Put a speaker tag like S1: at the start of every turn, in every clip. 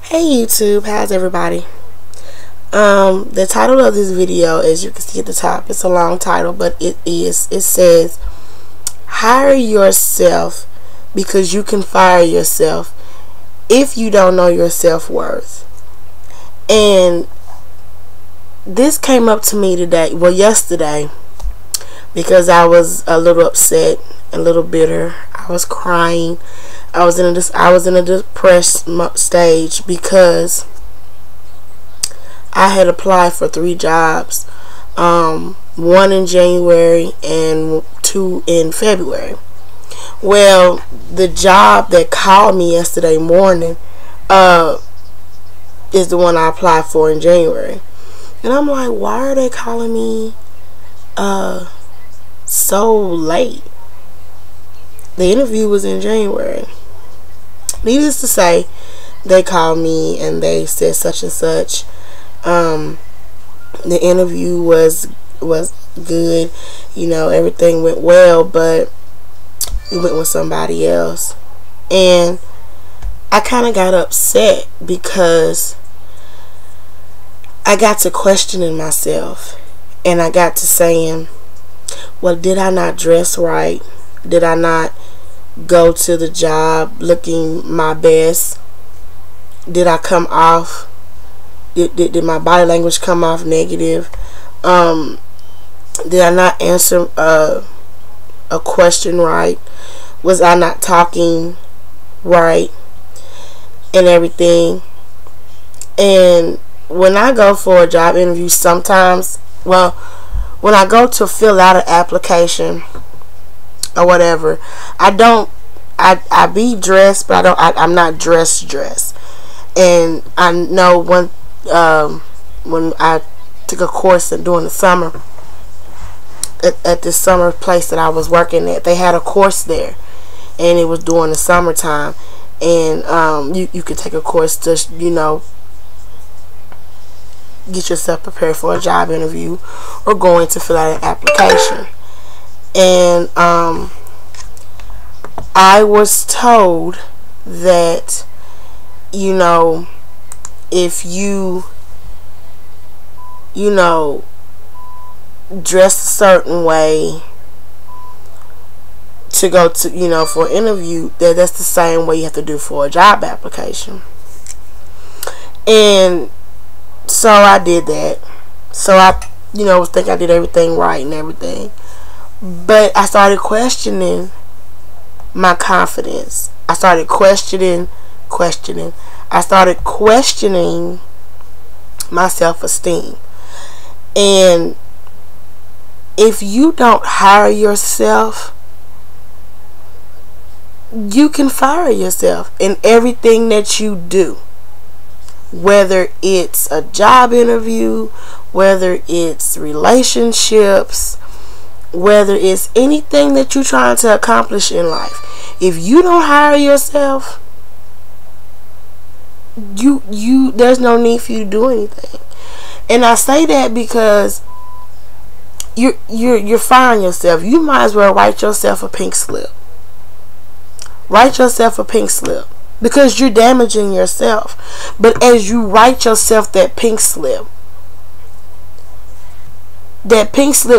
S1: Hey YouTube, how's everybody? The title of this video, as you can see at the top, it's a long title, but it says hire yourself because you can fire yourself if you don't know your self-worth. And this came up to me today, well yesterday, because I was a little upset, a little bitter. I was crying. I was in a depressed stage because I had applied for 3 jobs, one in January and 2 in February. Well, the job that called me yesterday morning is the one I applied for in January, and I'm like, why are they calling me so late? The interview was in January. Needless to say, they called me and they said such and such. The interview was good, everything went well, but it went with somebody else. And I kind of got upset because I got to questioning myself, and I got to saying, well, did I not dress right? Did I not go to the job looking my best? Did I come off? Did my body language come off negative? Did I not answer a question right? Was I not talking right and everything? And when I go for a job interview, sometimes, well, when I go to fill out an application or whatever, I be dressed, but I'm not dressed. And I know when I took a course during the summer at this summer place that I was working at, they had a course there, and it was during the summertime, and you could take a course to get yourself prepared for a job interview or going to fill out an application. And I was told that if you dress a certain way to go to for an interview, that's the same way you have to do for a job application. And so I did that. So I was thinking I did everything right and everything, but I started questioning my confidence. I started questioning. I started questioning my self-esteem. And if you don't hire yourself, you can fire yourself in everything that you do. Whether it's a job interview, whether it's relationships, whether it's anything that you're trying to accomplish in life. If you don't hire yourself, there's no need for you to do anything. And I say that because you're firing yourself. You might as well write yourself a pink slip. Write yourself a pink slip, because you're damaging yourself. But as you write yourself that pink slip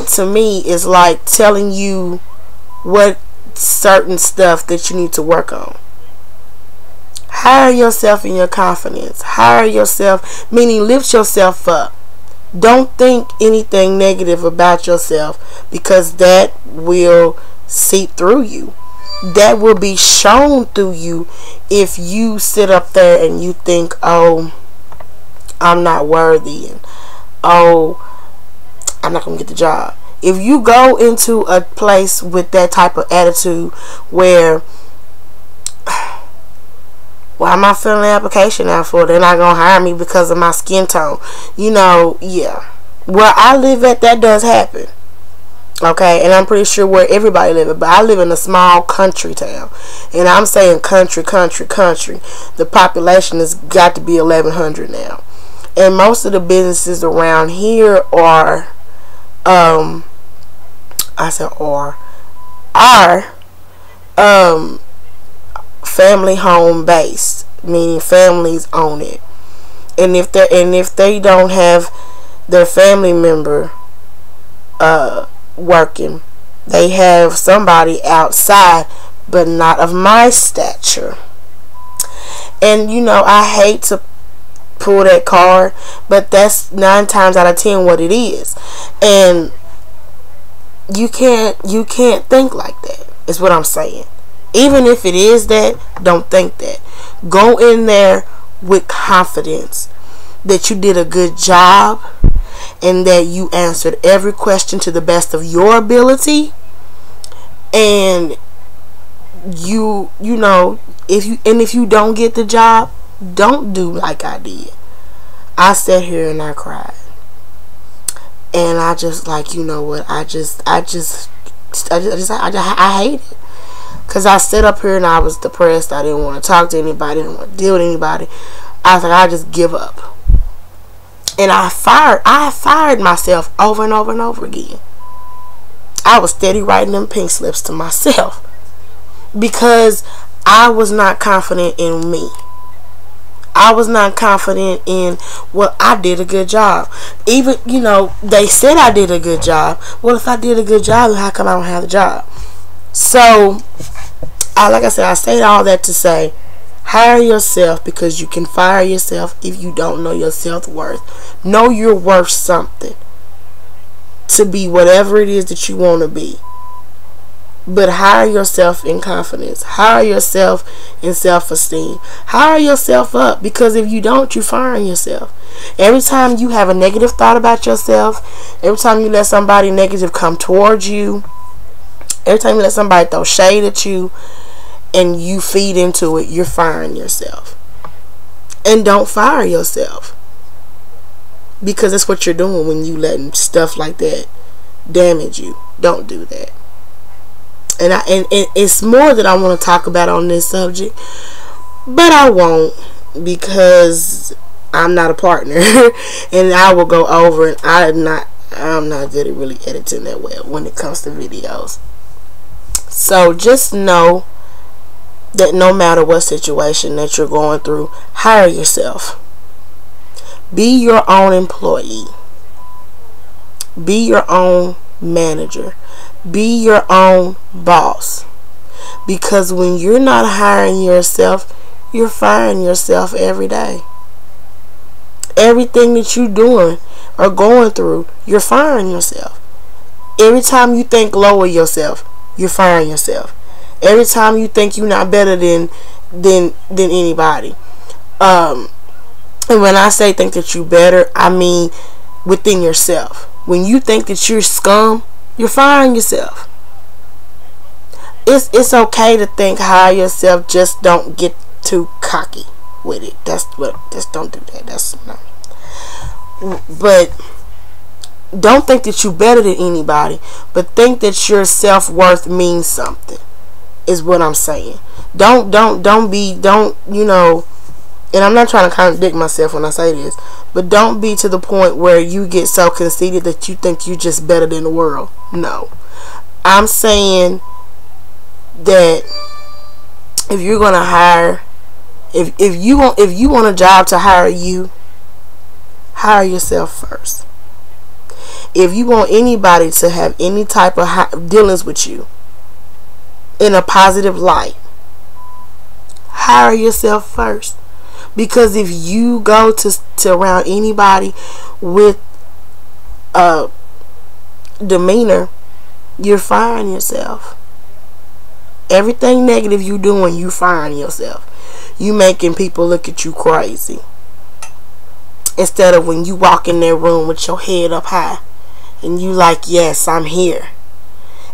S1: to me is like telling you what certain stuff that you need to work on. Hire yourself in your confidence. Hire yourself, meaning lift yourself up. Don't think anything negative about yourself, because that will seep through you. That will be shown through you if you sit up there and you think, oh, I'm not worthy, and oh, I'm not going to get the job. If you go into a place with that type of attitude where, why am I filling an application out for? They're not going to hire me because of my skin tone. Yeah. Where I live at, that does happen. Okay, and I'm pretty sure where everybody lives, but I live in a small country town, and I'm saying country. The population has got to be 1,100 now, and most of the businesses around here are, family home based. meaning families own it. And if they don't have their family member working, they have somebody outside, but not of my stature. And you know, I hate to pull that card, but that's 9 times out of 10 what it is. And you can't think like that, is what I'm saying. Even if it is that, don't think that. Go in there with confidence that you did a good job and that you answered every question to the best of your ability. And you know, if you don't get the job, don't do like I did. I sat here and I cried. And I just like, you know what, I hate it. Because I sat up here and I was depressed. I didn't want to talk to anybody. I didn't want to deal with anybody. I was like, I just give up. And I fired myself over and over and over again. I was steady writing them pink slips to myself. Because I was not confident in me. I was not confident in, well, I did a good job. Even, you know, they said I did a good job. Well, if I did a good job, how come I don't have the job? So, like I said, I say all that to say, hire yourself, because you can fire yourself if you don't know your self-worth. Know you're worth something to be whatever it is that you want to be. But hire yourself in confidence. Hire yourself in self-esteem. Hire yourself up, because if you don't, you're firing yourself. Every time you have a negative thought about yourself, every time you let somebody negative come towards you, every time you let somebody throw shade at you and you feed into it, you're firing yourself. And don't fire yourself, because that's what you're doing when you letting stuff like that damage you. Don't do that. And it's more that I want to talk about on this subject, but I won't, because I'm not a partner. And I will go over, and I'm not good at really editing that well when it comes to videos. So just know that no matter what situation that you're going through, hire yourself. Be your own employee. Be your own manager. Be your own boss. Because when you're not hiring yourself, you're firing yourself every day. Everything that you're doing or going through, you're firing yourself. Every time you think low of yourself, you're firing yourself. Every time you think you're not better than anybody. And when I say think that you're better, I mean within yourself. When you think that you're scum, you're firing yourself. It's okay to think high yourself. Just don't get too cocky with it. Just don't do that. That's no. But don't think that you're better than anybody. But think that your self-worth means something. Is what I'm saying. Don't you know. And I'm not trying to contradict myself when I say this, but don't be to the point where you get so conceited that you think you're just better than the world. No. I'm saying that if you're gonna hire, if you want a job to hire you, hire yourself first. If you want anybody to have any type of dealings with you in a positive light, hire yourself first. Because if you go to around anybody with demeanor, you're firing yourself. Everything negative you doing, you firing yourself. You making people look at you crazy. Instead of when you walk in their room with your head up high and you like, yes, I'm here.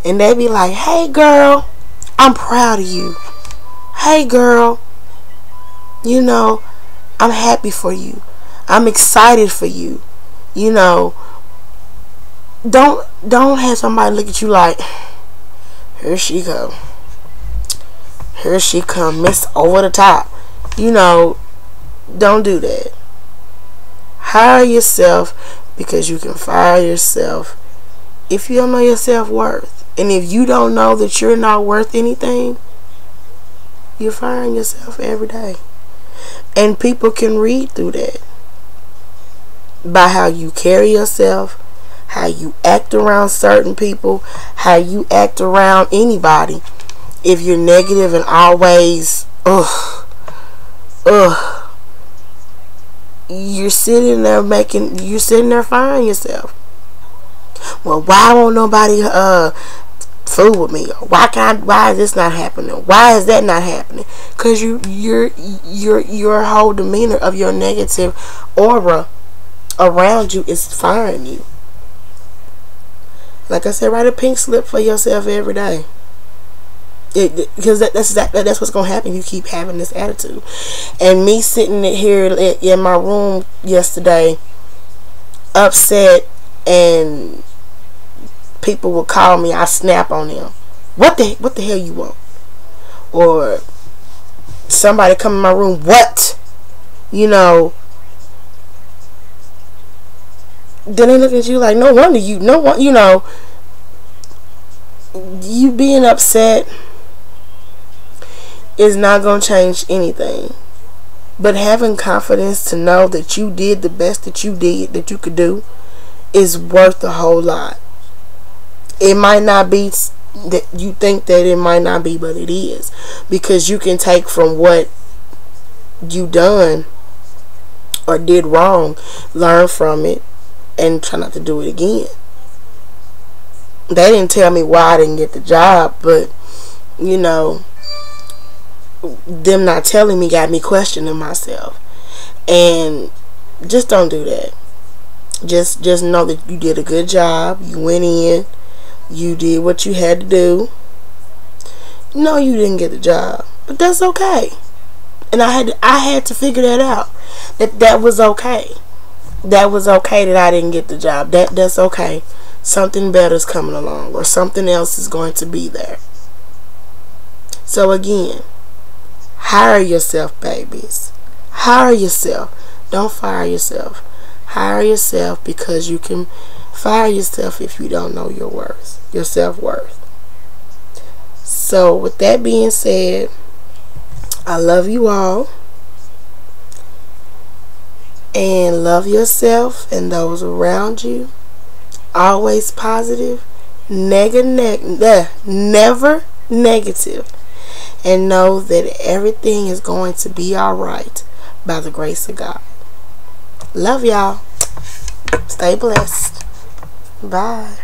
S1: And they be like, hey girl, I'm proud of you. Hey girl, you know, I'm happy for you. I'm excited for you. You know, don't have somebody look at you like, here she come. Here she come, Miss Over the Top. You know, don't do that. Hire yourself, because you can fire yourself if you don't know your self-worth. And if you don't know that you're not worth anything, you're firing yourself every day. And people can read through that by how you carry yourself, how you act around certain people, how you act around anybody. If you're negative and always you're sitting there firing yourself. Well, why won't nobody fool with me? Why is this not happening? Why is that not happening? Because your whole demeanor of your negative aura around you is firing you. Like I said, write a pink slip for yourself every day. Because that's what's gonna happen. You keep having this attitude. And me sitting here in my room yesterday, upset, and people would call me, I snap on them. What the hell you want? Or somebody come in my room, what? You know. Then they look at you like, no wonder you know, you being upset is not going to change anything. But having confidence to know that you did the best that you could do is worth a whole lot. It might not be that you think that it might not be, but it is. Because you can take from what you done or did wrong, learn from it, and try not to do it again. They didn't tell me why I didn't get the job, but you know, them not telling me got me questioning myself. And just don't do that. Just know that you did a good job. You went in, you did what you had to do. No, you didn't get the job, but that's okay. And I had to figure that out. That was okay. That was okay that I didn't get the job. That's okay. Something better is coming along, or something else is going to be there. So again, hire yourself, babies. Hire yourself. Don't fire yourself. Hire yourself, because you can fire yourself if you don't know your worth, your self-worth. So with that being said, I love you all. And love yourself and those around you. Always positive. Never negative. And know that everything is going to be alright by the grace of God. Love y'all. Stay blessed. Bye.